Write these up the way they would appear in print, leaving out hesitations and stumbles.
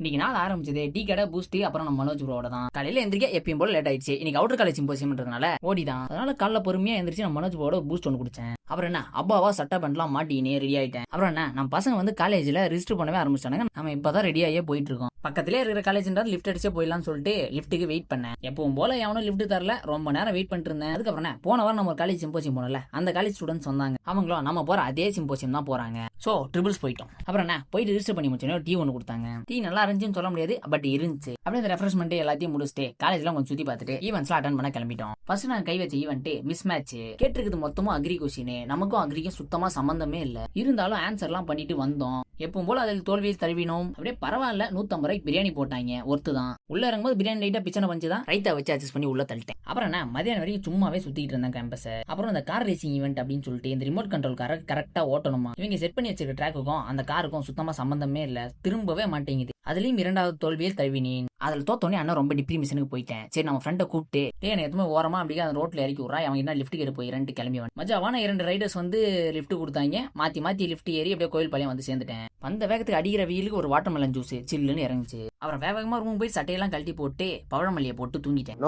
இன்னைக்கு நாள் ஆரம்பிச்சது டீ கடை பூஸ்ட் அப்புறம் நம்ம மனோஜ் ப்ரோட தான். காலையில எந்திரிக்க எப்பயும் போல லேட் ஆயிடுச்சு. இன்னைக்கு அவுட்டர் காலேஜ் சிம்போசியம்ன்றதுனால ஓடிதான். அதனால காலைல பொறுமையா எந்திரிச்சு நம்ம மனோஜ் ப்ரோட பூஸ்ட் ஒன்று குடிச்சேன். அப்புறம் என்ன அப்பாவா சட்டை பேண்ட்லாம் மாட்டினே ரெடி ஆயிட்டேன். அப்புறம் என்ன நம்ம பசங்க வந்து காலேஜ்ல ரிஜிஸ்டர் பண்ணவே ஆரம்பிச்சிட்டாங்க. நம்ம இப்பதான் ரெடி ஆகியே போயிட்டு இருக்கோம். பக்கத்திலே இருக்கிற காலேஜ்ன்றது லிஃப்ட் அடிச்சே போயிடலாம்னு சொல்லிட்டு லிஃப்ட்டுக்கு வெயிட் பண்ணேன். எப்பவும் போல எவனும் லிஃப்ட் தரல. ரொம்ப நேரம் வெயிட் பண்ணிட்டு இருந்தேன். அதுக்கப்புறம் என்ன போன வாரம் நம்ம ஒரு காலேஜ் சிம்போசியம் போனோம்ல, அந்த காலேஜ் ஸ்டூடெண்ட்ஸ் வந்தாங்க. அவங்களும் நம்ம போற அதே சிம்போசியம் தான் போறாங்க. சோ ட்ரிபிள்ஸ் போயிட்டோம். அப்புறம் என்ன போயிட்டு ரிஜிஸ்டர் பண்ணி முடிச்சோம். டீ ஒன்று கொடுத்தாங்க. டீ நல்லா இருந்துச்சுன்னு சொல்ல முடியாது, பட் இருந்துச்சு. அப்படியே இந்த ரெஃப்ரெஷ்மெண்ட் எல்லாத்தையும் முடிச்சுட்டு காலேஜ்லாம் கொஞ்சம் சுத்தி பார்த்துட்டு ஈவெண்ட்ஸ்லாம் அட்டன் பண்ண கிளம்பிட்டோம். ஃபர்ஸ்ட் நான் கை வச்ச ஈவெண்ட் மிஸ் மேட்ச். கேட்டிருக்குது மொத்தமும் அக்ரி கொஸ்டின். நமக்கும் அக்ரிக்கும் சுத்தமா சம்பந்தமே இல்ல. இருந்தாலும் ஆன்சர்லாம் பண்ணிட்டு வந்தோம். எப்பவும் போல அதில் தோல்வியில் தழுவினோம். அப்படியே பரவாயில்ல. 150 ரூபாய்க்கு பிரியாணி போட்டாங்க. ஒருத்து தான். உள்ள இறங்கும்போது பிரியாணி லைட்டா பிச்சனை பஞ்சு தான். ரைட்டா வச்சு அட்ஜஸ்ட் பண்ணி உள்ள தள்ளிட்டேன். அப்புறம் என்ன மதியானம் வரைக்கும் சும்மாவே சுத்திட்டு இருந்தேன் கேம்பஸ். அப்புறம் இந்த கார் ரேசிங் ஈவெண்ட் அப்படின்னு சொல்லிட்டு இந்த ரிமோட் கண்ட்ரோல் காரை கரெக்டா ஓட்டணுமா. இவங்க செட் பண்ணி வச்சிருக்க ட்ராக்குக்கும் அந்த காருக்கும் சுத்தமா சம்பந்தமே இல்ல. திரும்பவே மாட்டேங்குது. அதுலயும் இரண்டாவது தோல்வியில் தழுவினேன். அதில் தோத்தோடனே அண்ணா ரொம்ப டிப்ரிமிஷனுக்கு போயிட்டேன். சரி நம்ம ஃப்ரெண்டை கூப்பிட்டு டே எதுவுமே ஓரமா அப்படியே அந்த ரோட்ல இறக்கி விட்றா, அவங்க என்ன லிஃப்ட் கேட்டு போய் 2 கிளம்பி வந்து மஜாவான 2 ரைடர்ஸ் வந்து லிஃப்ட் கொடுத்தாங்க. மாத்தி லிஃப்ட் ஏறி அப்படியே கோயில் பாளையம் வந்து சேர்ந்துட்டேன். வந்த வேகத்துக்கு அடிக்கிற வெயிலுக்கு ஒரு வாட்டர் மெலன் ஜூஸ் சில்லுன்னு இறங்குச்சு. அப்புறம் வேகமா ரூம் போய் சட்டையெல்லாம் கழட்டி போட்டு பவழமல்லியை போட்டு தூங்கிட்டேன்.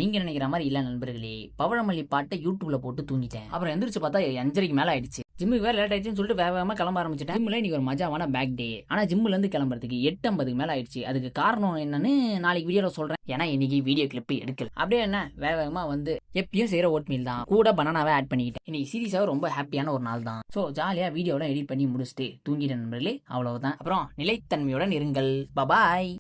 நீங்க நினைக்கிற மாதிரி இல்ல நண்பர்களே. பவழமல்லி பாட்டை யூடியூப்ல போட்டு தூங்கிட்டேன். அப்புறம் எந்திரிச்சு பார்த்தா 5:30 மேல ஆயிடுச்சு. ஜிம்முக்கு வேற லேட் ஆயிடுச்சுன்னு சொல்லிட்டு வேகமா கிளம்ப ஆரம்பிச்சிட்டேன். ஜிம்ல இன்னைக்கு ஒரு மஜாவான பேக் டே. ஆனா ஜிம்ல இருந்து கிளம்புறதுக்கு 8:50 மேல ஆயிடுச்சு. அதுக்கு காரணம் என்னன்னு நாளைக்கு வீடியோல சொல்றேன். ஏன்னா இன்னைக்கு வீடியோ கிளிப் எடுக்கல. அப்படியே என்ன வேகமா வந்து எப்பயும் செய்யற ஓட் மீல் தான், கூட பனானாவே ஆட் பண்ணிக்கிட்டேன். இன்னைக்கு சீரியஸாக ரொம்ப ஹாப்பியான ஒரு நாள் தான். ஸோ ஜாலியா வீடியோலாம் எடிட் பண்ணி முடிச்சுட்டு தூங்கிட்டேன் நண்பர்களே. அவ்வளவுதான். அப்புறம் நிலைத்தன்மையுடன் இருங்கள். பபாய்.